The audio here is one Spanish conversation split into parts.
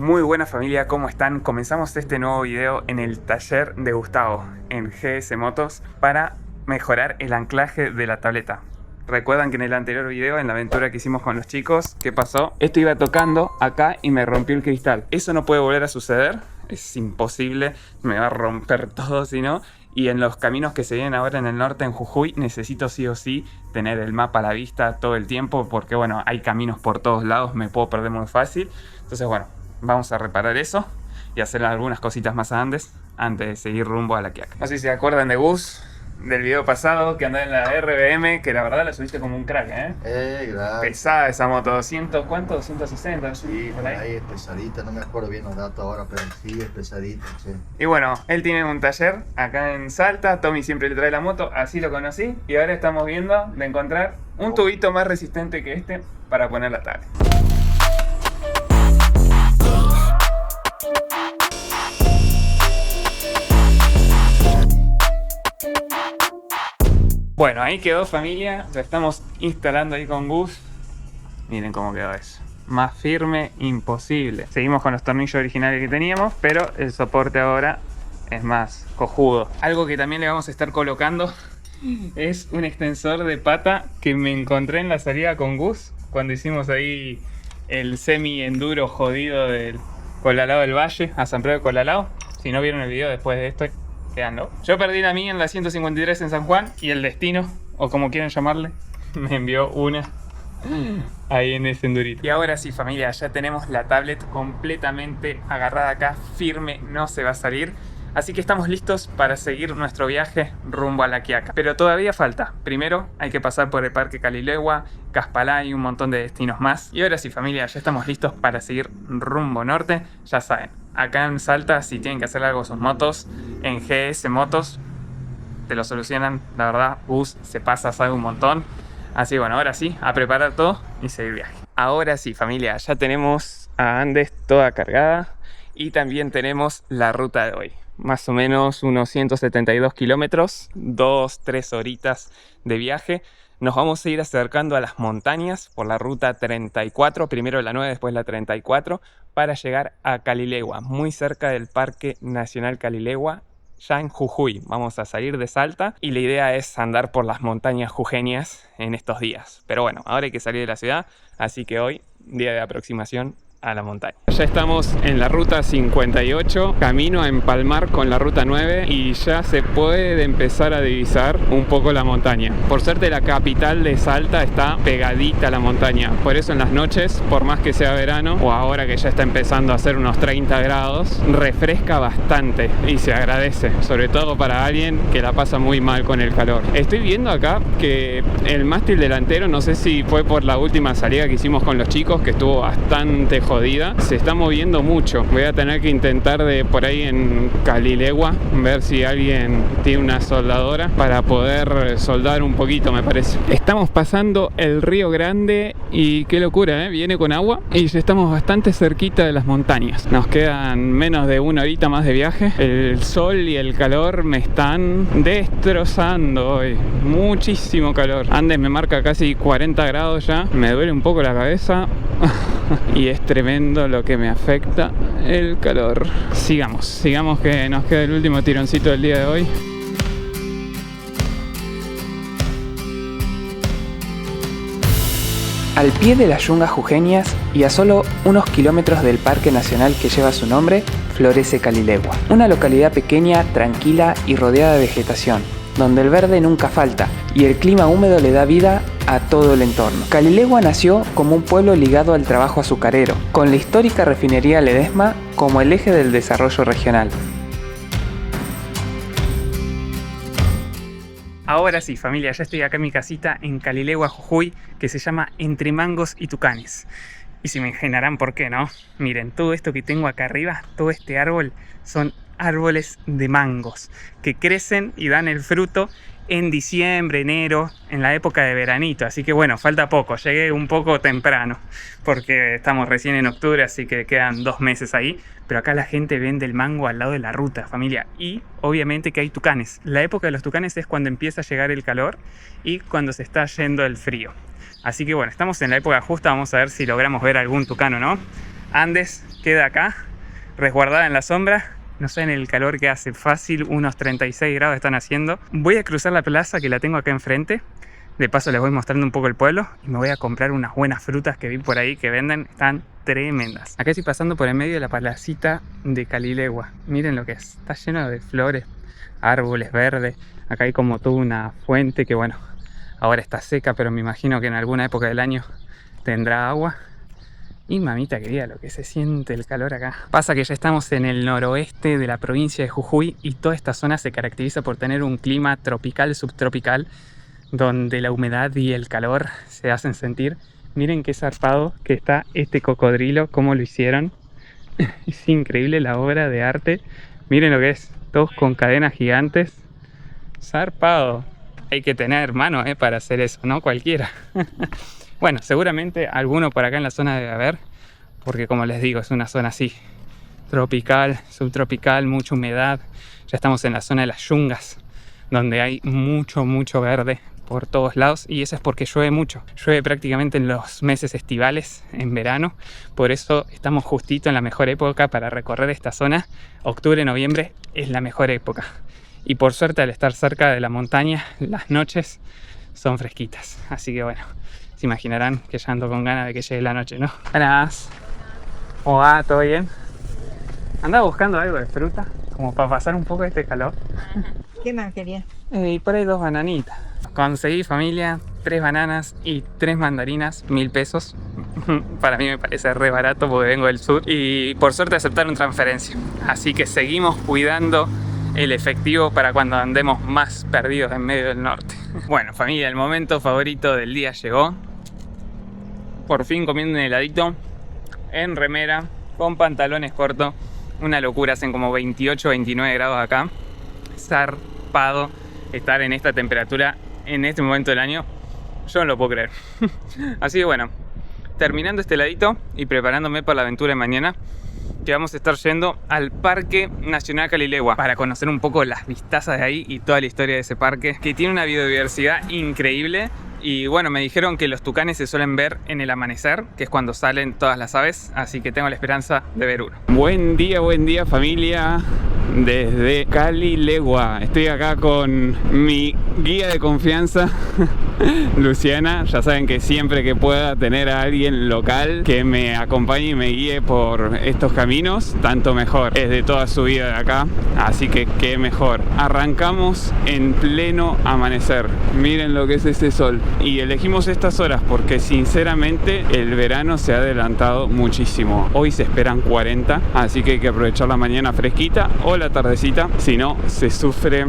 Muy buena familia, ¿cómo están? Comenzamos este nuevo video en el taller de Gustavo en GS Motos para mejorar el anclaje de la tableta. Recuerdan que en el anterior video, en la aventura que hicimos con los chicos, ¿qué pasó? Esto iba tocando acá y me rompió el cristal. Eso no puede volver a suceder, es imposible, me va a romper todo si no. Y en los caminos que se vienen ahora en el norte, en Jujuy, necesito sí o sí tener el mapa a la vista todo el tiempo, porque bueno, hay caminos por todos lados, me puedo perder muy fácil. Entonces bueno, vamos a reparar eso y hacer algunas cositas más antes de seguir rumbo a La Quiaca. No sé si se acuerdan de Gus, del video pasado, que andaba en la RBM, que la verdad la subiste como un crack, Gracias. Pesada esa moto, 200, ¿cuánto? 260, sí, por ahí es pesadita, no me acuerdo bien los datos ahora, pero sí es pesadita, sí. Y bueno, él tiene un taller acá en Salta, Tommy siempre le trae la moto, así lo conocí, y ahora estamos viendo de encontrar un tubito más resistente que este para poner la tablet. Bueno, ahí quedó familia, lo estamos instalando ahí con Gus. Miren cómo quedó eso. Más firme, imposible. Seguimos con los tornillos originales que teníamos, pero el soporte ahora es más cojudo. Algo que también le vamos a estar colocando es un extensor de pata que me encontré en la salida con Gus cuando hicimos ahí el semi-enduro jodido del Colalao del Valle, a San Pedro de Colalao. Si no vieron el video después de esto, quedando. Yo perdí la mía en la 153 en San Juan y el destino, o como quieran llamarle, me envió una ahí en ese endurito. Y ahora sí familia, ya tenemos la tablet completamente agarrada acá, firme, no se va a salir. Así que estamos listos para seguir nuestro viaje rumbo a La Quiaca. Pero todavía falta. Primero hay que pasar por el Parque Calilegua, Caspalá y un montón de destinos más. Y ahora sí familia, ya estamos listos para seguir rumbo norte. Ya saben, acá en Salta si tienen que hacer algo sus motos, en GS Motos te lo solucionan. La verdad, Gus se pasa, sabe un montón. Así que bueno, ahora sí, a preparar todo y seguir viaje. Ahora sí familia, ya tenemos a Andes toda cargada y también tenemos la ruta de hoy. Más o menos unos 172 kilómetros, 2-3 horitas de viaje. Nos vamos a ir acercando a las montañas por la ruta 34, primero la 9, después la 34, para llegar a Calilegua, muy cerca del Parque Nacional Calilegua, ya en Jujuy. Vamos a salir de Salta y la idea es andar por las montañas jujeñas en estos días. Pero bueno, ahora hay que salir de la ciudad, así que hoy, día de aproximación a la montaña. Ya estamos en la ruta 58, camino a empalmar con la ruta 9 y ya se puede empezar a divisar un poco la montaña. Por suerte la capital de Salta está pegadita a la montaña, por eso en las noches, por más que sea verano o ahora que ya está empezando a hacer unos 30 grados, refresca bastante y se agradece, sobre todo para alguien que la pasa muy mal con el calor. Estoy viendo acá que el mástil delantero, no sé si fue por la última salida que hicimos con los chicos, que estuvo bastante jodida, se está moviendo mucho. Voy a tener que intentar de por ahí en Calilegua ver si alguien tiene una soldadora para poder soldar un poquito, me parece. Estamos pasando el Río Grande y qué locura, viene con agua y ya estamos bastante cerquita de las montañas. Nos quedan menos de una horita más de viaje. El sol y el calor me están destrozando hoy, muchísimo calor. Andes me marca casi 40 grados ya, me duele un poco la cabeza y es tremendo lo que me afecta el calor. Sigamos que nos queda el último tironcito del día de hoy. Al pie de las yungas jujeñas y a solo unos kilómetros del Parque Nacional que lleva su nombre, florece Calilegua, una localidad pequeña, tranquila y rodeada de vegetación, donde el verde nunca falta y el clima húmedo le da vida a todo el entorno. Calilegua nació como un pueblo ligado al trabajo azucarero, con la histórica refinería Ledesma como el eje del desarrollo regional. Ahora sí familia, ya estoy acá en mi casita en Calilegua, Jujuy, que se llama Entre Mangos y Tucanes. Y se me imaginarán por qué, ¿no? Miren, todo esto que tengo acá arriba, todo este árbol, son árboles de mangos que crecen y dan el fruto en diciembre, enero, en la época de veranito. Así que bueno, falta poco, llegué un poco temprano porque estamos recién en octubre, así que quedan 2 meses ahí. Pero acá la gente vende el mango al lado de la ruta, familia. Y obviamente que hay tucanes. La época de los tucanes es cuando empieza a llegar el calor y cuando se está yendo el frío. Así que bueno, estamos en la época justa, vamos a ver si logramos ver algún tucano, ¿no? Andes queda acá, resguardada en la sombra. No saben el calor que hace, fácil, unos 36 grados están haciendo. Voy a cruzar la plaza que la tengo acá enfrente. De paso les voy mostrando un poco el pueblo y me voy a comprar unas buenas frutas que vi por ahí que venden. Están tremendas. Acá estoy pasando por el medio de la placita de Calilegua. Miren lo que es. Está lleno de flores, árboles verdes. Acá hay como toda una fuente que bueno, ahora está seca, pero me imagino que en alguna época del año tendrá agua. Y mamita querida, lo que se siente el calor acá. Pasa que ya estamos en el noroeste de la provincia de Jujuy y toda esta zona se caracteriza por tener un clima tropical, subtropical, donde la humedad y el calor se hacen sentir. Miren qué zarpado que está este cocodrilo, cómo lo hicieron. Es increíble la obra de arte. Miren lo que es, todos con cadenas gigantes. Zarpado. Hay que tener mano para hacer eso, no cualquiera. Bueno, seguramente alguno por acá en la zona debe haber, porque como les digo, es una zona así, tropical, subtropical, mucha humedad. Ya estamos en la zona de las yungas, donde hay mucho verde por todos lados, y eso es porque llueve mucho. Llueve prácticamente en los meses estivales, en verano, por eso estamos justito en la mejor época para recorrer esta zona. Octubre, noviembre es la mejor época. Y por suerte, al estar cerca de la montaña, las noches son fresquitas. Así que bueno, se imaginarán que ya ando con ganas de que llegue la noche, ¿no? Buenas. ¿Cómo va? ¿Todo bien? Andaba buscando algo de fruta, como para pasar un poco este calor. ¿Qué más quería? Y por ahí 2 bananitas. Conseguí, familia, 3 bananas y 3 mandarinas, 1000 pesos. Para mí me parece re barato porque vengo del sur. Y por suerte aceptaron transferencia. Así que seguimos cuidando el efectivo para cuando andemos más perdidos en medio del norte. Bueno, familia, el momento favorito del día llegó. Por fin comiendo un heladito en remera, con pantalones cortos. Una locura, hacen como 28, 29 grados acá. Zarpado estar en esta temperatura en este momento del año. Yo no lo puedo creer. Así que bueno, terminando este heladito y preparándome para la aventura de mañana, que vamos a estar yendo al Parque Nacional Calilegua para conocer un poco las vistazas de ahí y toda la historia de ese parque, que tiene una biodiversidad increíble. Y bueno, me dijeron que los tucanes se suelen ver en el amanecer, que es cuando salen todas las aves, así que tengo la esperanza de ver uno. Buen día familia, desde Calilegua. Estoy acá con mi guía de confianza, Luciana. Ya saben que siempre que pueda tener a alguien local que me acompañe y me guíe por estos caminos, tanto mejor. Es de toda su vida de acá, así que qué mejor. Arrancamos en pleno amanecer. Miren lo que es ese sol. Y elegimos estas horas porque sinceramente el verano se ha adelantado muchísimo. Hoy se esperan 40, así que hay que aprovechar la mañana fresquita o la tardecita, si no se sufre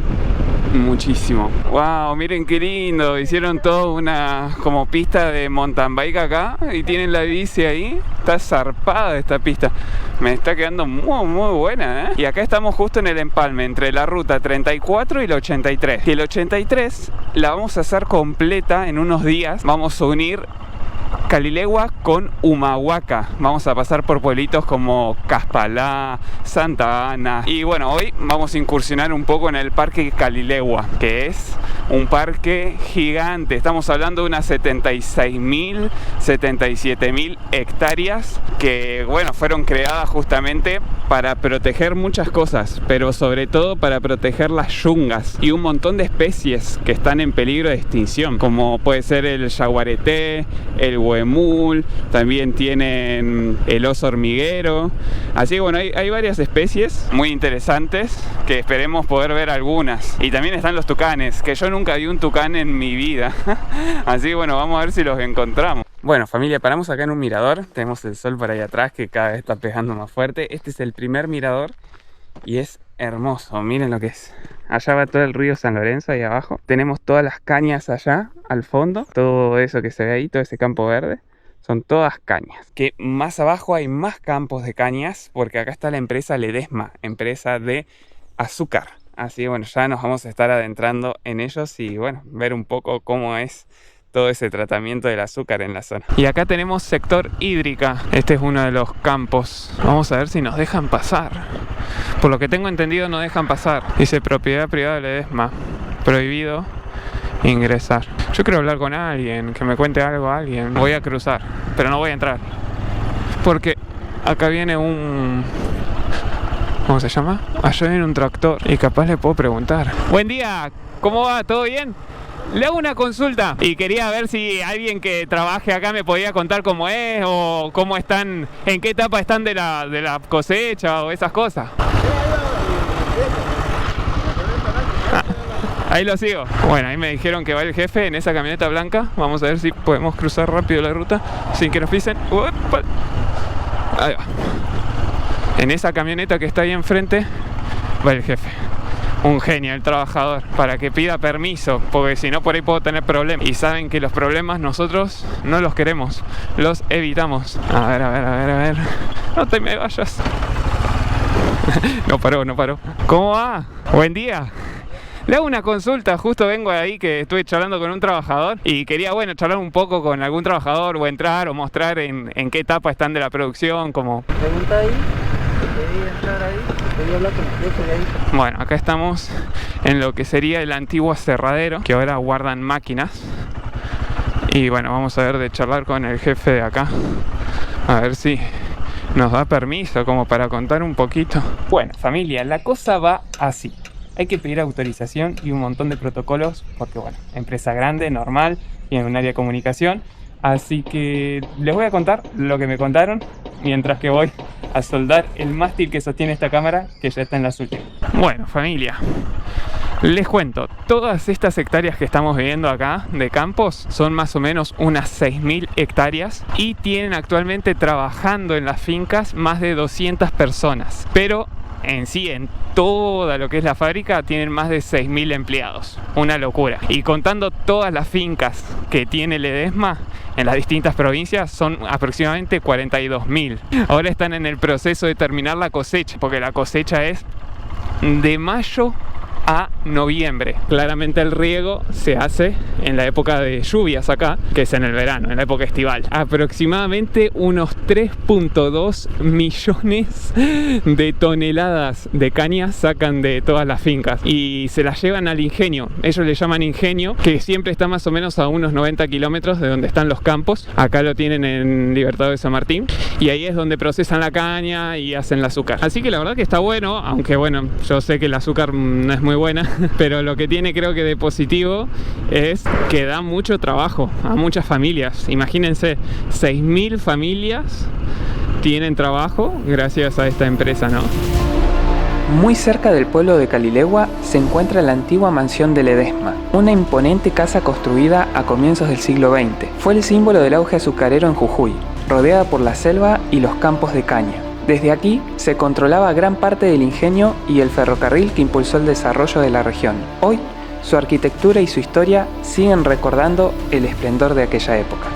muchísimo. Wow, miren qué lindo. Hicieron toda una como pista de mountain bike acá y tienen la bici ahí. Está zarpada esta pista. Me está quedando muy buena, ¿eh? Y acá estamos justo en el empalme entre la ruta 34 y la 83. Y el 83 la vamos a hacer completa en unos días. Vamos a unir Calilegua con Humahuaca. Vamos a pasar por pueblitos como Caspalá, Santa Ana. Y bueno, hoy vamos a incursionar un poco en el Parque Calilegua, que es un parque gigante. Estamos hablando de unas 76.000, 77.000 hectáreas que, bueno, fueron creadas justamente para proteger muchas cosas, pero sobre todo para proteger las yungas y un montón de especies que están en peligro de extinción, como puede ser el yaguareté, el huemul, también tienen el oso hormiguero. Así que bueno, hay varias especies muy interesantes que esperemos poder ver algunas. Y también están los tucanes, que yo nunca vi un tucán en mi vida. Así que bueno, vamos a ver si los encontramos. Bueno familia, paramos acá en un mirador. Tenemos el sol por ahí atrás que cada vez está pegando más fuerte. Este es el primer mirador y es hermoso, miren lo que es. Allá va todo el río San Lorenzo ahí abajo. Tenemos todas las cañas allá al fondo. Todo eso que se ve ahí, todo ese campo verde, son todas cañas. Que más abajo hay más campos de cañas porque acá está la empresa Ledesma, empresa de azúcar. Así que bueno, ya nos vamos a estar adentrando en ellos y bueno, ver un poco cómo es todo ese tratamiento del azúcar en la zona. Y acá tenemos sector hídrica. Este es uno de los campos. Vamos a ver si nos dejan pasar. Por lo que tengo entendido no dejan pasar. Dice propiedad privada de Ledesma. Prohibido ingresar. Yo quiero hablar con alguien, que me cuente algo a alguien. Voy a cruzar, pero no voy a entrar. Porque acá viene un... ¿Cómo se llama? Allá viene un tractor y capaz le puedo preguntar. Buen día, ¿cómo va? ¿Todo bien? Le hago una consulta y quería ver si alguien que trabaje acá me podía contar cómo es o cómo están, en qué etapa están de la cosecha o esas cosas. Ahí lo sigo. Bueno, ahí me dijeron que va el jefe en esa camioneta blanca. Vamos a ver si podemos cruzar rápido la ruta sin que nos pisen. ¡Uepa! Ahí va. En esa camioneta que está ahí enfrente va el jefe. Un genio, el trabajador, para que pida permiso, porque si no por ahí puedo tener problemas. Y saben que los problemas nosotros no los queremos, los evitamos. A ver. No te me vayas. No paró. ¿Cómo va? Buen día. Le hago una consulta, justo vengo de ahí que estuve charlando con un trabajador y quería, bueno, charlar un poco con algún trabajador o entrar o mostrar en qué etapa están de la producción, como... Pregunta ahí, pedí entrar ahí, pedí hablar con el jefe de ahí. Bueno, acá estamos en lo que sería el antiguo aserradero, que ahora guardan máquinas. Y bueno, vamos a ver de charlar con el jefe de acá, a ver si nos da permiso como para contar un poquito. Bueno, familia, la cosa va así. Hay que pedir autorización y un montón de protocolos porque, bueno, empresa grande, normal y en un área de comunicación. Así que les voy a contar lo que me contaron mientras que voy a soldar el mástil que sostiene esta cámara, que ya está en las últimas. Bueno, familia, les cuento, todas estas hectáreas que estamos viviendo acá de campos son más o menos unas 6.000 hectáreas y tienen actualmente trabajando en las fincas más de 200 personas. Pero en sí, en toda lo que es la fábrica, tienen más de 6.000 empleados. Una locura. Y contando todas las fincas que tiene Ledesma en las distintas provincias, son aproximadamente 42.000. Ahora están en el proceso de terminar la cosecha, porque la cosecha es de mayo a noviembre. Claramente el riego se hace en la época de lluvias acá, que es en el verano, en la época estival. Aproximadamente unos 3.2 millones de toneladas de caña sacan de todas las fincas y se las llevan al ingenio. Ellos le llaman ingenio, que siempre está más o menos a unos 90 kilómetros de donde están los campos. Acá lo tienen en Libertador de San Martín y ahí es donde procesan la caña y hacen el azúcar. Así que la verdad que está bueno, aunque bueno, yo sé que el azúcar no es muy buena, pero lo que tiene creo que de positivo es que da mucho trabajo a muchas familias. Imagínense, 6.000 familias tienen trabajo gracias a esta empresa, ¿no? Muy cerca del pueblo de Calilegua se encuentra la antigua mansión de Ledesma, una imponente casa construida a comienzos del siglo XX. Fue el símbolo del auge azucarero en Jujuy, rodeada por la selva y los campos de caña. Desde aquí se controlaba gran parte del ingenio y el ferrocarril que impulsó el desarrollo de la región. Hoy, su arquitectura y su historia siguen recordando el esplendor de aquella época.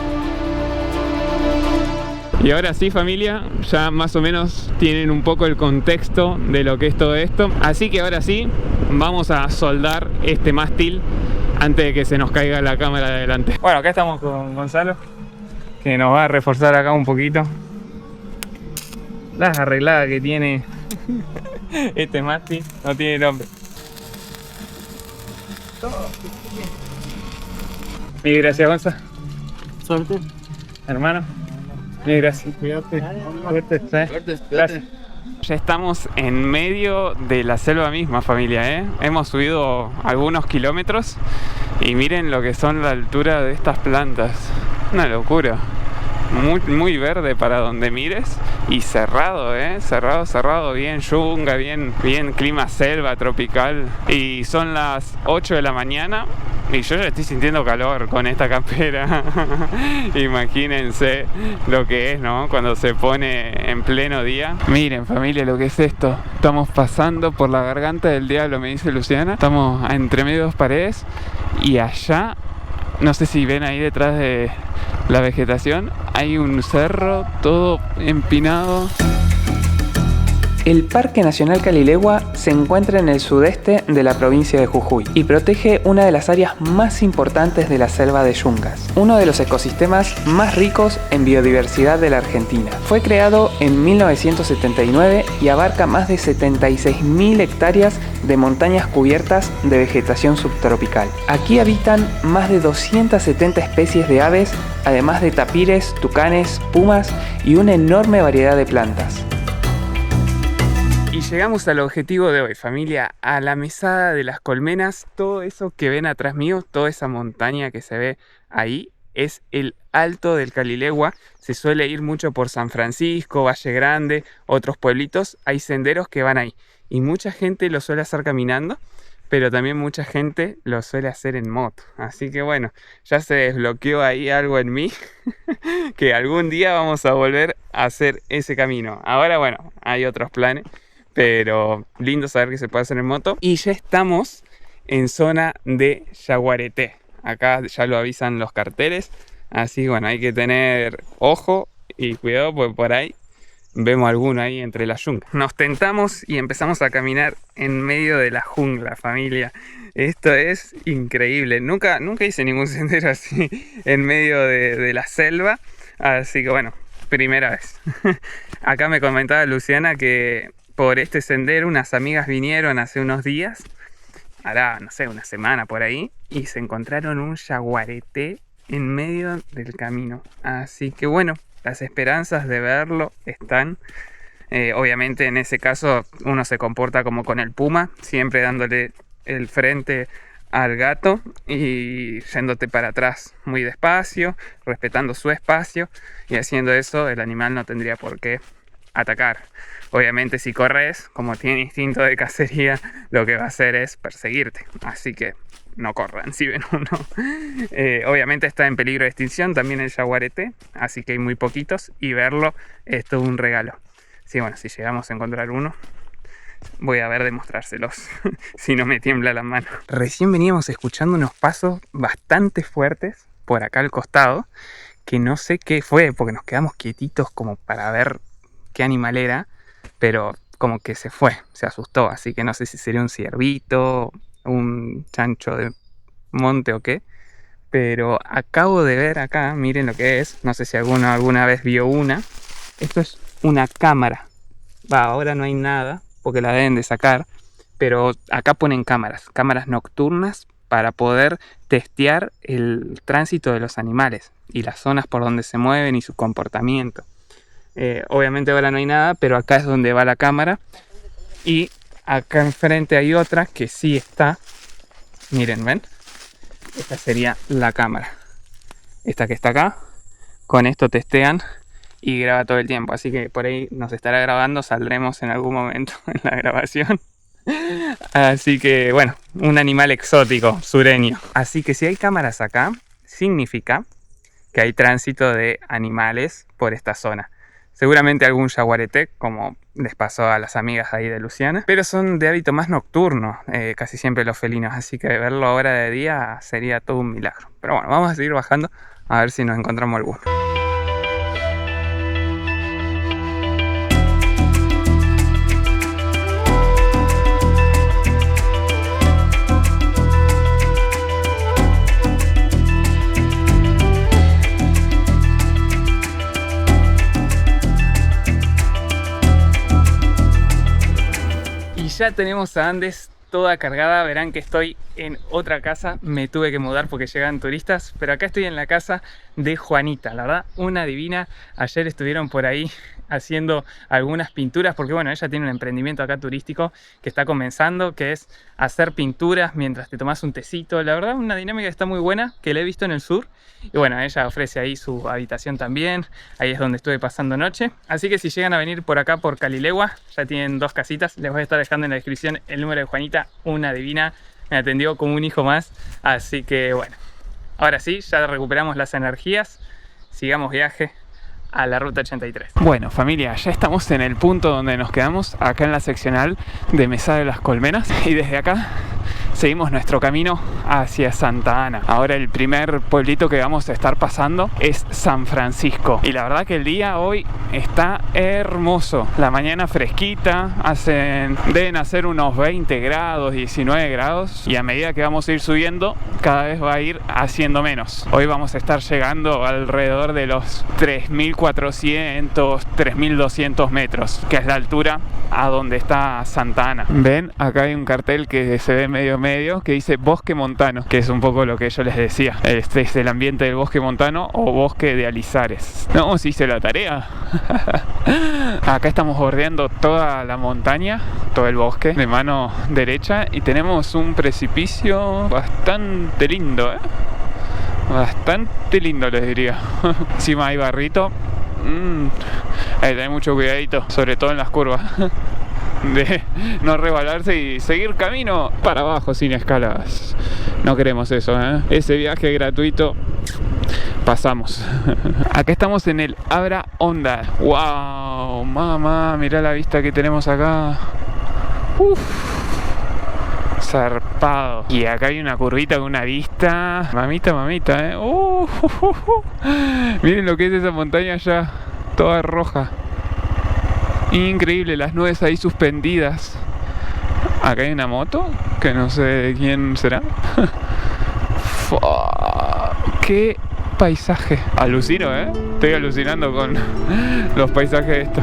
Y ahora sí, familia, ya más o menos tienen un poco el contexto de lo que es todo esto. Así que ahora sí, vamos a soldar este mástil antes de que se nos caiga la cámara de adelante. Bueno, acá estamos con Gonzalo, que nos va a reforzar acá un poquito las arregladas que tiene este mástil. No tiene nombre. Mil gracias, Gonzalo. Suerte. Hermano. Mil gracias. Cuídate. Suerte. ¿Sí? Gracias. Ya estamos en medio de la selva misma, familia, ¿eh? Hemos subido algunos kilómetros y miren lo que son la altura de estas plantas. Una locura. Muy verde para donde mires y cerrado, cerrado, bien yunga, bien clima selva tropical. Y son las 8 de la mañana y yo ya estoy sintiendo calor con esta campera. Imagínense lo que es, ¿no? Cuando se pone en pleno día. Miren, familia, lo que es esto. Estamos pasando por la garganta del diablo, me dice Luciana. Estamos entre medio de dos paredes y allá, no sé si ven ahí detrás de la vegetación, hay un cerro todo empinado. El Parque Nacional Calilegua se encuentra en el sudeste de la provincia de Jujuy y protege una de las áreas más importantes de la selva de Yungas, uno de los ecosistemas más ricos en biodiversidad de la Argentina. Fue creado en 1979 y abarca más de 76.000 hectáreas de montañas cubiertas de vegetación subtropical. Aquí habitan más de 270 especies de aves, además de tapires, tucanes, pumas y una enorme variedad de plantas. Y llegamos al objetivo de hoy, familia, a la mesada de las colmenas. Todo eso que ven atrás mío, toda esa montaña que se ve ahí, es el Alto del Calilegua. Se suele ir mucho por San Francisco, Valle Grande, otros pueblitos. Hay senderos que van ahí. Y mucha gente lo suele hacer caminando, pero también mucha gente lo suele hacer en moto. Así que bueno, ya se desbloqueó ahí algo en mí, que algún día vamos a volver a hacer ese camino. Ahora bueno, hay otros planes. Pero lindo saber que se puede hacer en moto. Y ya estamos en zona de Yaguareté. Acá ya lo avisan los carteles. Así que bueno, hay que tener ojo y cuidado porque por ahí vemos alguno ahí entre la jungla. Nos tentamos y empezamos a caminar en medio de la jungla, familia. Esto es increíble. Nunca hice ningún sendero así en medio de la selva. Así que bueno, primera vez. Acá me comentaba Luciana que por este sendero unas amigas vinieron hace unos días, hará, no sé, una semana por ahí, y se encontraron un yaguareté en medio del camino. Así que bueno, las esperanzas de verlo están. Obviamente en ese caso uno se comporta como con el puma, siempre dándole el frente al gato y yéndote para atrás muy despacio, respetando su espacio, y haciendo eso el animal no tendría por qué atacar. Obviamente si corres, como tiene instinto de cacería, lo que va a hacer es perseguirte. Así que no corran si ven uno. Obviamente está en peligro de extinción también el yaguareté, así que hay muy poquitos y verlo es todo un regalo. Sí, bueno, si llegamos a encontrar uno, voy a ver de mostrárselos, si no me tiembla la mano. Recién veníamos escuchando unos pasos bastante fuertes por acá al costado, que no sé qué fue, porque nos quedamos quietitos como para ver qué animal era, pero como que se fue, se asustó, así que no sé si sería un ciervito, un chancho de monte o qué, pero acabo de ver acá, miren lo que es, no sé si alguno alguna vez vio una, esto es una cámara, ahora no hay nada porque la deben de sacar, pero acá ponen cámaras nocturnas para poder testear el tránsito de los animales y las zonas por donde se mueven y su comportamiento. Obviamente ahora no hay nada, pero acá es donde va la cámara. Y acá enfrente hay otra que sí está. Miren, ¿ven? Esta sería la cámara. Esta que está acá. Con esto testean y graba todo el tiempo. Así que por ahí nos estará grabando. Saldremos en algún momento en la grabación. Así que bueno, un animal exótico, sureño. Así que si hay cámaras acá, significa que hay tránsito de animales por esta zona. Seguramente algún yaguareté, como les pasó a las amigas ahí de Luciana, pero son de hábito más nocturno, casi siempre los felinos, así que verlo ahora de día sería todo un milagro. Pero bueno, vamos a seguir bajando a ver si nos encontramos alguno. Ya tenemos a Andes toda cargada, verán que estoy en otra casa, me tuve que mudar porque llegan turistas, pero acá estoy en la casa de Juanita, la verdad, una divina. Ayer estuvieron por ahí haciendo algunas pinturas, porque bueno, ella tiene un emprendimiento acá turístico que está comenzando, que es hacer pinturas mientras te tomas un tecito. La verdad, una dinámica que está muy buena, que la he visto en el sur. Y bueno, ella ofrece ahí su habitación también, ahí es donde estuve pasando noche. Así que si llegan a venir por acá, por Calilegua, ya tienen 2 casitas. Les voy a estar dejando en la descripción el número de Juanita, una divina. Me atendió como un hijo más, así que bueno, ahora sí, ya recuperamos las energías, sigamos viaje a la ruta 83. Bueno familia, ya estamos en el punto donde nos quedamos, acá en la seccional de Mesada de las Colmenas, y desde acá seguimos nuestro camino hacia Santa Ana. Ahora el primer pueblito que vamos a estar pasando es San Francisco. Y la verdad que el día hoy está hermoso. La mañana fresquita, deben hacer unos 20 grados, 19 grados. Y a medida que vamos a ir subiendo, cada vez va a ir haciendo menos. Hoy vamos a estar llegando alrededor de los 3.400, 3.200 metros, que es la altura a donde está Santa Ana. Ven, acá hay un cartel que se ve medio que dice bosque montano, que es un poco lo que yo les decía. Este es el ambiente del bosque montano o bosque de alizares. No, se hizo la tarea. Acá estamos bordeando toda la montaña, todo el bosque de mano derecha, y tenemos un precipicio bastante lindo, bastante lindo, les diría. Encima hay barrito. Hay que tener mucho cuidadito, sobre todo en las curvas, de no resbalarse y seguir camino para abajo sin escalas. No queremos eso, Ese viaje gratuito pasamos. Acá estamos en el Abra Honda. ¡Wow! Mamá, mirá la vista que tenemos acá. ¡Uf! Zarpado. Y acá hay una curvita con una vista. Mamita, Miren lo que es esa montaña allá, toda roja. Increíble, las nubes ahí suspendidas. Acá hay una moto que no sé de quién será. ¡Qué paisaje! Alucino, estoy alucinando con los paisajes de esto.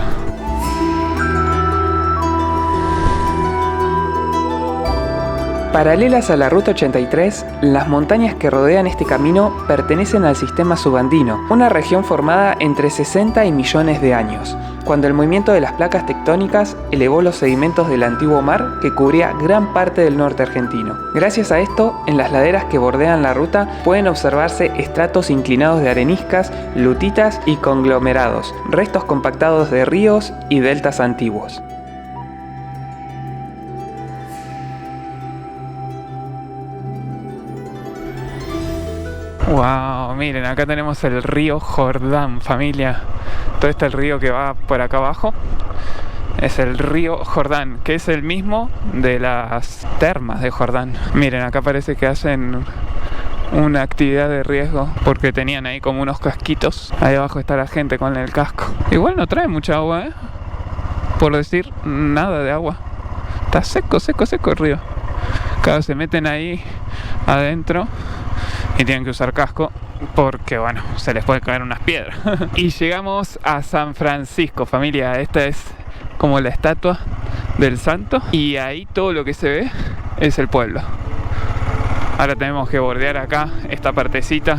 Paralelas a la Ruta 83, las montañas que rodean este camino pertenecen al sistema subandino, una región formada entre 60 y millones de años, cuando el movimiento de las placas tectónicas elevó los sedimentos del antiguo mar que cubría gran parte del norte argentino. Gracias a esto, en las laderas que bordean la ruta pueden observarse estratos inclinados de areniscas, lutitas y conglomerados, restos compactados de ríos y deltas antiguos. Wow, miren, acá tenemos el río Jordán, familia. Todo este el río que va por acá abajo es el río Jordán, que es el mismo de las termas de Jordán. Miren, acá parece que hacen una actividad de riesgo porque tenían ahí como unos casquitos. Ahí abajo está la gente con el casco. Igual no trae mucha agua, por decir nada de agua. Está seco el río. Claro, se meten ahí adentro y tienen que usar casco porque, bueno, se les puede caer unas piedras. Y llegamos a San Francisco, familia. Esta es como la estatua del santo y ahí todo lo que se ve es el pueblo. Ahora tenemos que bordear acá esta partecita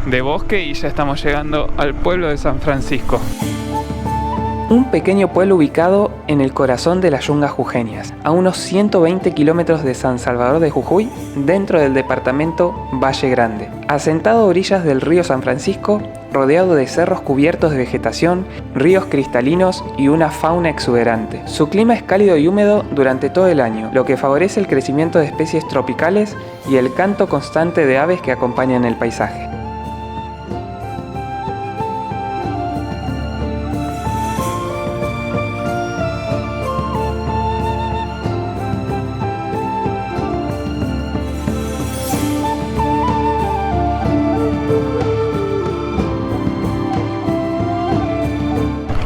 de bosque y ya estamos llegando al pueblo de San Francisco. Un pequeño pueblo ubicado en el corazón de las yungas jujeñas, a unos 120 kilómetros de San Salvador de Jujuy, dentro del departamento Valle Grande. Asentado a orillas del río San Francisco, rodeado de cerros cubiertos de vegetación, ríos cristalinos y una fauna exuberante. Su clima es cálido y húmedo durante todo el año, lo que favorece el crecimiento de especies tropicales y el canto constante de aves que acompañan el paisaje.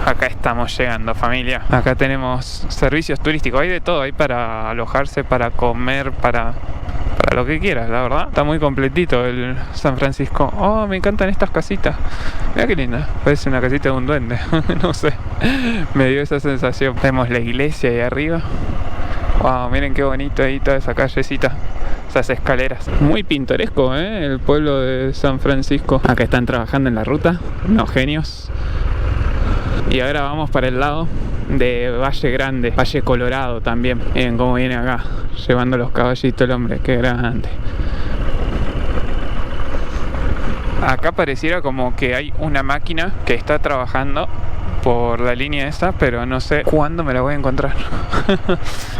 Acá estamos llegando, familia. Acá tenemos servicios turísticos. Hay de todo. Hay para alojarse, para comer, para lo que quieras, la verdad. Está muy completito el San Francisco. Oh, me encantan estas casitas. Mira qué linda. Parece una casita de un duende. No sé. Me dio esa sensación. Tenemos la iglesia ahí arriba. Wow, miren qué bonito ahí toda esa callecita. Esas escaleras. Muy pintoresco, el pueblo de San Francisco. Acá están trabajando en la ruta. Unos genios. Y ahora vamos para el lado de Valle Grande, Valle Colorado también. Miren cómo viene acá, llevando los caballitos el hombre, qué grande. Acá pareciera como que hay una máquina que está trabajando por la línea esa, pero no sé cuándo me la voy a encontrar.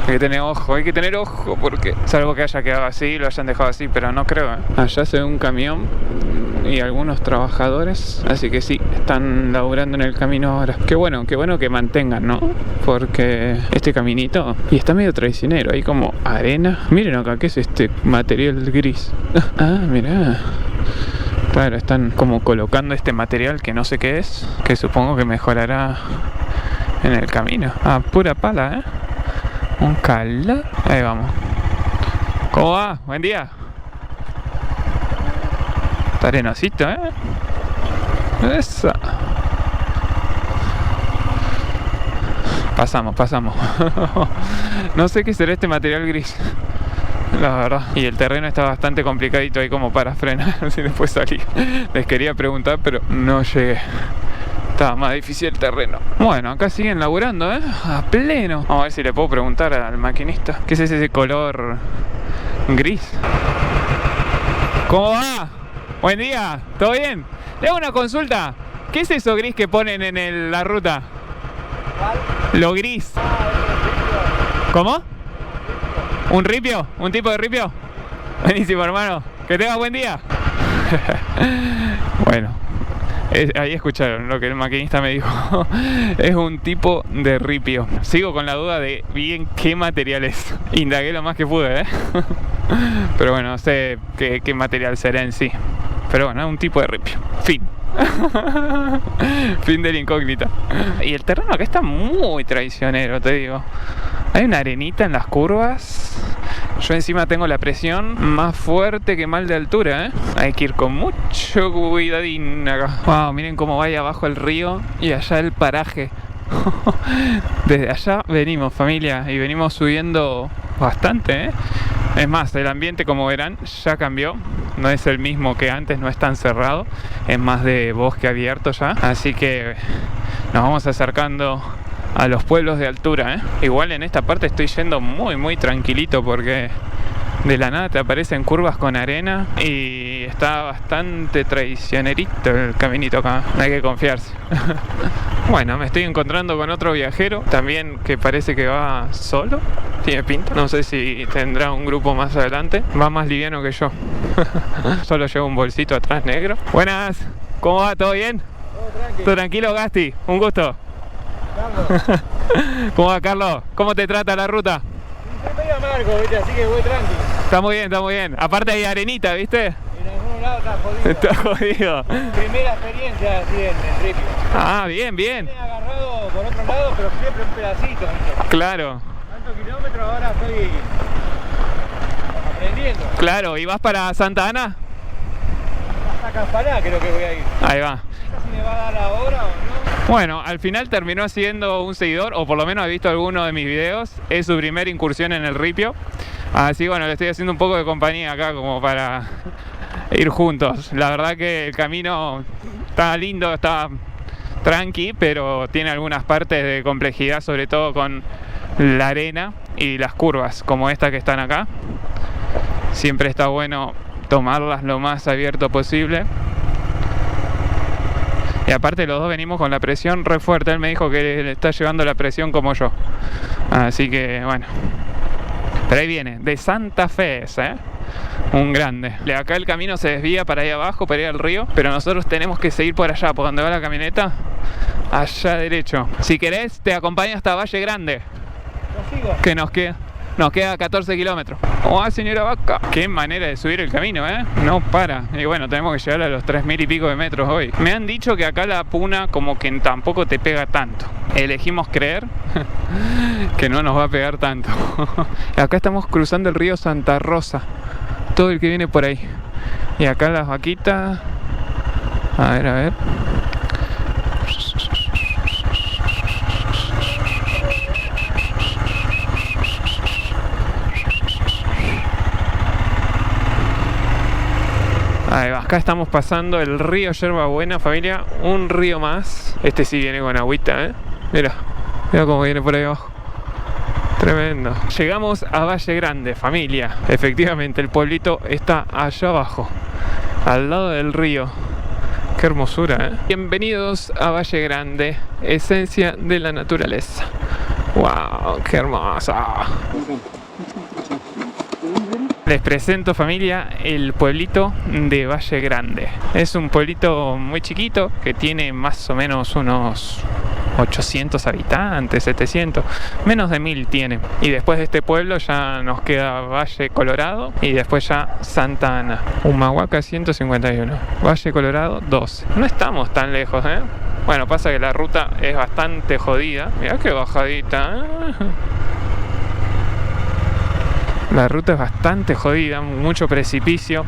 Hay que tener ojo, porque salvo que haya quedado así, lo hayan dejado así, pero no creo. Allá se ve un camión y algunos trabajadores. Así que sí, están laburando en el camino ahora. Qué bueno que mantengan, ¿no? Porque este caminito, y está medio traicionero, hay como arena. Miren acá, ¿qué es este material gris? Ah, mirá. Claro, están como colocando este material que no sé qué es, que supongo que mejorará en el camino. Ah, pura pala, ¿eh? Un cala. Ahí vamos. ¿Cómo va? Buen día. Está arenosito, ¿eh? Esa. Pasamos. No sé qué será este material gris, la verdad. Y el terreno está bastante complicadito ahí como para frenar si después salí. Les quería preguntar, pero no llegué. Estaba más difícil el terreno. Bueno, acá siguen laburando, ¿eh? A pleno. Vamos a ver si le puedo preguntar al maquinista. ¿Qué es ese color gris? ¿Cómo va? Buen día. ¿Todo bien? Le hago una consulta. ¿Qué es eso gris que ponen en la ruta? Lo gris. ¿Cómo? ¿Un ripio? ¿Un tipo de ripio? Buenísimo, hermano. Que tenga buen día. Bueno, ahí escucharon lo que el maquinista me dijo. Es un tipo de ripio. Sigo con la duda de bien qué material es. Indagué lo más que pude, ¿eh? Pero bueno, no sé qué material será en sí. Pero bueno, es un tipo de ripio. Fin. Fin de la incógnita. Y el terreno acá está muy traicionero, te digo. Hay una arenita en las curvas. Yo encima tengo la presión más fuerte que mal de altura, ¿eh? Hay que ir con mucho cuidadín acá. Wow, miren cómo va ahí abajo el río y allá el paraje. Desde allá venimos, familia, y venimos subiendo bastante, ¿eh? Es más, el ambiente, como verán, ya cambió. No es el mismo que antes, no es tan cerrado. Es más de bosque abierto ya. Así que nos vamos acercando a los pueblos de altura, ¿eh? Igual en esta parte estoy yendo muy tranquilito porque de la nada te aparecen curvas con arena y está bastante traicionerito el caminito acá. Hay que confiarse. Bueno, me estoy encontrando con otro viajero también que parece que va solo. Tiene pinta. No sé si tendrá un grupo más adelante. Va más liviano que yo. Solo llevo un bolsito atrás negro. Buenas. ¿Cómo va? ¿Todo bien? Todo tranquilo. ¿Todo tranquilo, Gasti? Un gusto. Carlos. ¿Cómo va, Carlos? ¿Cómo te trata la ruta? Soy medio amargo, ¿viste? Así que voy tranquilo. Está muy bien. Aparte hay arenita, ¿viste? En algún lado está jodido. Está jodido. Primera experiencia así en el ripio. Ah, bien. Me he agarrado por otro lado, pero siempre un pedacito, ¿viste? Claro. ¿Cuántos kilómetros ahora estoy aprendiendo? Claro, ¿y vas para Santa Ana? Hasta Campaná creo que voy a ir. Ahí va. No sé si me va a dar la hora o no. Bueno, al final terminó siendo un seguidor, o por lo menos ha visto alguno de mis videos. Es su primera incursión en el ripio. Así bueno, le estoy haciendo un poco de compañía acá como para ir juntos. La verdad que el camino está lindo, está tranqui, pero tiene algunas partes de complejidad, sobre todo con la arena y las curvas, como esta que están acá. Siempre está bueno tomarlas lo más abierto posible. Y aparte los dos venimos con la presión re fuerte. Él me dijo que le está llevando la presión como yo. Así que bueno. Pero ahí viene, de Santa Fe, ¿eh? Un grande. De acá el camino se desvía para ahí abajo, para ir al río. Pero nosotros tenemos que seguir por allá, por donde va la camioneta. Allá derecho. Si querés, te acompaño hasta Valle Grande. ¿Lo sigo? Que nos queda 14 kilómetros. ¡Oh, señora vaca! Qué manera de subir el camino, ¿eh? No para. Y bueno, tenemos que llegar a los 3000 y pico de metros hoy. Me han dicho que acá la puna como que tampoco te pega tanto. Elegimos creer que no nos va a pegar tanto. Acá estamos cruzando el río Santa Rosa. Todo el que viene por ahí. Y acá las vaquitas. A ver. Ahí va, acá estamos pasando el río Yerbabuena, familia. Un río más. Este sí viene con agüita, ¿eh? Mira cómo viene por ahí abajo. Tremendo. Llegamos a Valle Grande, familia. Efectivamente, el pueblito está allá abajo, al lado del río. Qué hermosura, ¿eh? Bienvenidos a Valle Grande, esencia de la naturaleza. ¡Wow! ¡Qué hermosa! Les presento, familia, el pueblito de Valle Grande. Es un pueblito muy chiquito que tiene más o menos unos 800 habitantes, 700, menos de 1000 tiene. Y después de este pueblo ya nos queda Valle Colorado y después ya Santa Ana. Humahuaca 151, Valle Colorado 12. No estamos tan lejos, ¿eh? Bueno, pasa que la ruta es bastante jodida. Mirá qué bajadita, ¿eh? La ruta es bastante jodida, mucho precipicio,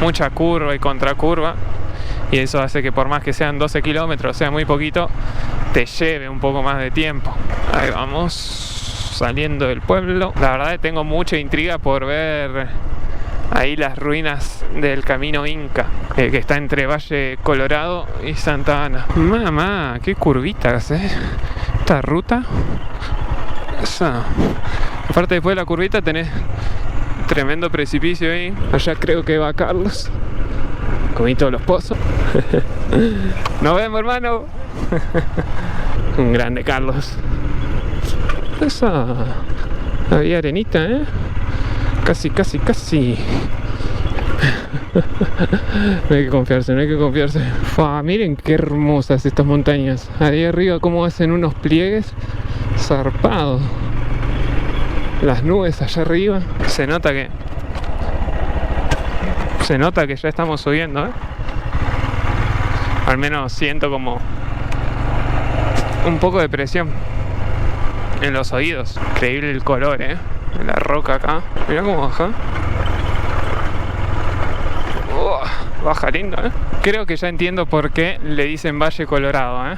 mucha curva y contracurva. Y eso hace que por más que sean 12 kilómetros, sea muy poquito, te lleve un poco más de tiempo. Ahí vamos, saliendo del pueblo. La verdad que tengo mucha intriga por ver ahí las ruinas del camino Inca, que está entre Valle Colorado y Santa Ana. Mamá, qué curvitas, esta ruta. Esa. Aparte, después de la curvita tenés tremendo precipicio ahí. Allá creo que va Carlos. Comí todos los pozos. Nos vemos, hermano. Un grande Carlos. Esa. Había arenita, Casi. No hay que confiarse. Miren qué hermosas estas montañas. Ahí arriba cómo hacen unos pliegues zarpados. Las nubes allá arriba. Se nota que ya estamos subiendo, Al menos siento como un poco de presión en los oídos. Increíble el color, de la roca acá. Mirá cómo baja. Baja lindo, Creo que ya entiendo por qué le dicen Valle Colorado,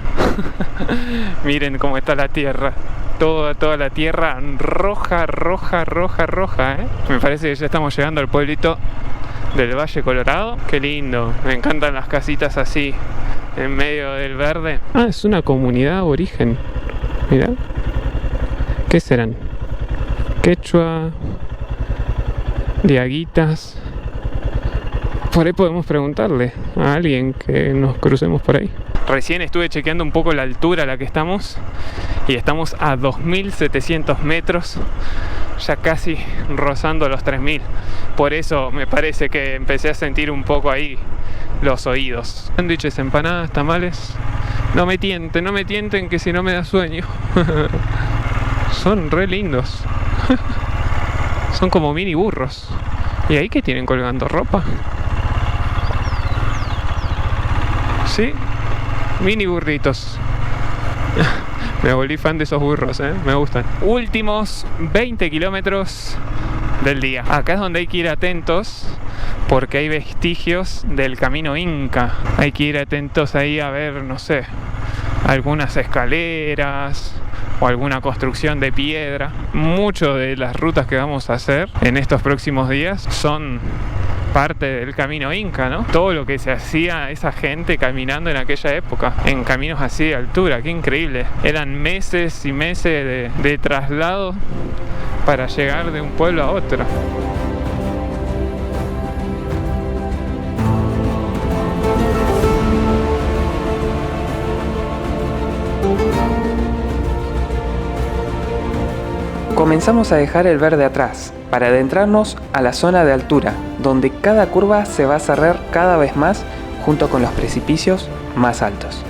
Miren cómo está la tierra. Toda la tierra roja, Me parece que ya estamos llegando al pueblito del Valle Colorado. Qué lindo, me encantan las casitas así en medio del verde. Ah, es una comunidad aborigen. Mirá. ¿Qué serán? Quechua, diaguitas. Por ahí podemos preguntarle a alguien que nos crucemos por ahí. Recién estuve chequeando un poco la altura a la que estamos y estamos a 2700 metros, ya casi rozando los 3000. Por eso me parece que empecé a sentir un poco ahí los oídos. Sándwiches, empanadas, tamales. No me tienten que si no me da sueño. Son re lindos. Son como mini burros. ¿Y ahí qué tienen colgando? ¿Ropa? Sí, mini burritos. Me volví fan de esos burros, me gustan. Últimos 20 kilómetros del día. Acá es donde hay que ir atentos porque hay vestigios del camino Inca. Hay que ir atentos ahí a ver, no sé, algunas escaleras o alguna construcción de piedra. Muchas de las rutas que vamos a hacer en estos próximos días son parte del camino Inca, ¿no? Todo lo que se hacía esa gente caminando en aquella época, en caminos así de altura, qué increíble. Eran meses y meses de traslado para llegar de un pueblo a otro. Comenzamos a dejar el verde atrás para adentrarnos a la zona de altura, donde cada curva se va a cerrar cada vez más junto con los precipicios más altos.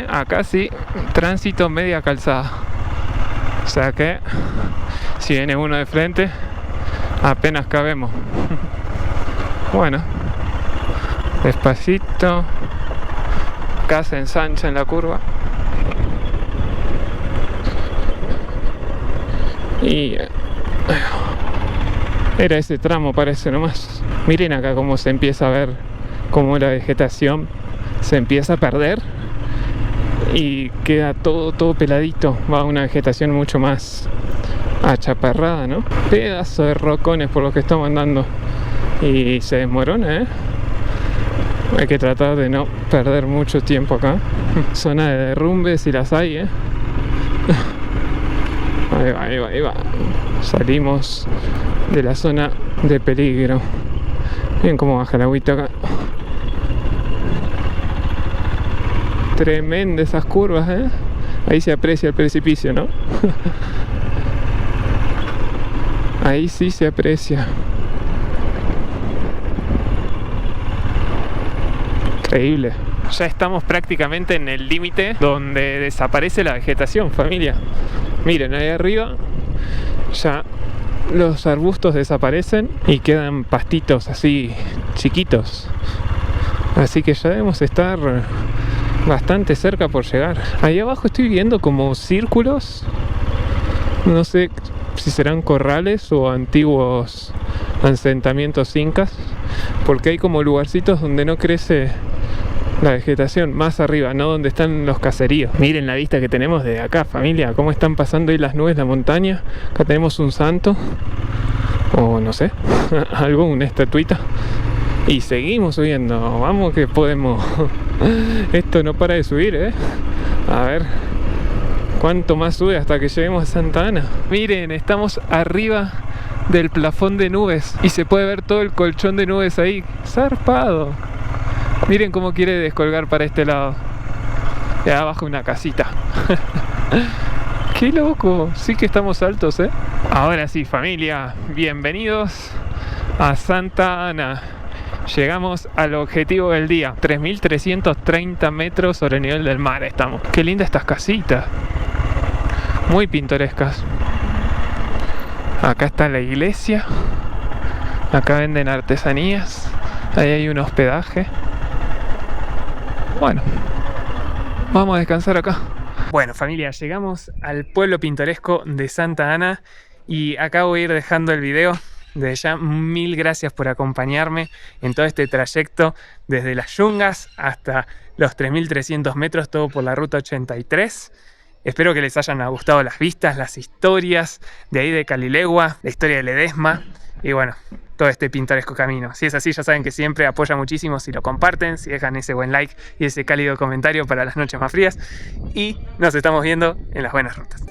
Acá sí, tránsito media calzada. O sea que si viene uno de frente, apenas cabemos. Bueno, despacito. Acá se ensancha en la curva. Y era ese tramo, parece nomás. Miren acá cómo se empieza a ver, cómo la vegetación se empieza a perder y queda todo peladito. Va una vegetación mucho más achaparrada, ¿no? Pedazo de rocones por los que estamos andando y se desmorona, Hay que tratar de no perder mucho tiempo acá. Zona de derrumbes si las hay, Ahí va, ahí va, ahí va. Salimos de la zona de peligro. Miren cómo baja la agüita acá. Tremenda esas curvas, ¿eh? Ahí se aprecia el precipicio, ¿no? Ahí sí se aprecia. Increíble. Ya estamos prácticamente en el límite donde desaparece la vegetación, familia. Miren, ahí arriba ya los arbustos desaparecen y quedan pastitos así chiquitos. Así que ya debemos estar bastante cerca por llegar. Ahí abajo estoy viendo como círculos. No sé si serán corrales o antiguos asentamientos incas, porque hay como lugarcitos donde no crece la vegetación, más arriba, ¿no? Donde están los caseríos. Miren la vista que tenemos desde acá, familia, cómo están pasando ahí las nubes, la montaña. Acá tenemos un santo, o no sé, algo, una estatuita. Y seguimos subiendo, vamos que podemos. Esto no para de subir, ¿eh? A ver cuánto más sube hasta que lleguemos a Santa Ana. Miren, estamos arriba del plafón de nubes y se puede ver todo el colchón de nubes ahí. Zarpado. Miren cómo quiere descolgar para este lado. Y abajo una casita. ¡Qué loco! Sí que estamos altos, ¿eh? Ahora sí, familia, bienvenidos a Santa Ana. Llegamos al objetivo del día. 3.330 metros sobre el nivel del mar estamos. ¡Qué lindas estas casitas! Muy pintorescas. Acá está la iglesia. Acá venden artesanías. Ahí hay un hospedaje. Bueno, vamos a descansar acá. Bueno, familia, llegamos al pueblo pintoresco de Santa Ana y acá voy a ir dejando el video. Desde ya, mil gracias por acompañarme en todo este trayecto desde las Yungas hasta los 3.300 metros, todo por la ruta 83. Espero que les hayan gustado las vistas, las historias de ahí de Calilegua, la historia de Ledesma y bueno, todo este pintoresco camino. Si es así, ya saben que siempre apoya muchísimo si lo comparten, si dejan ese buen like y ese cálido comentario para las noches más frías. Y nos estamos viendo en las buenas rutas.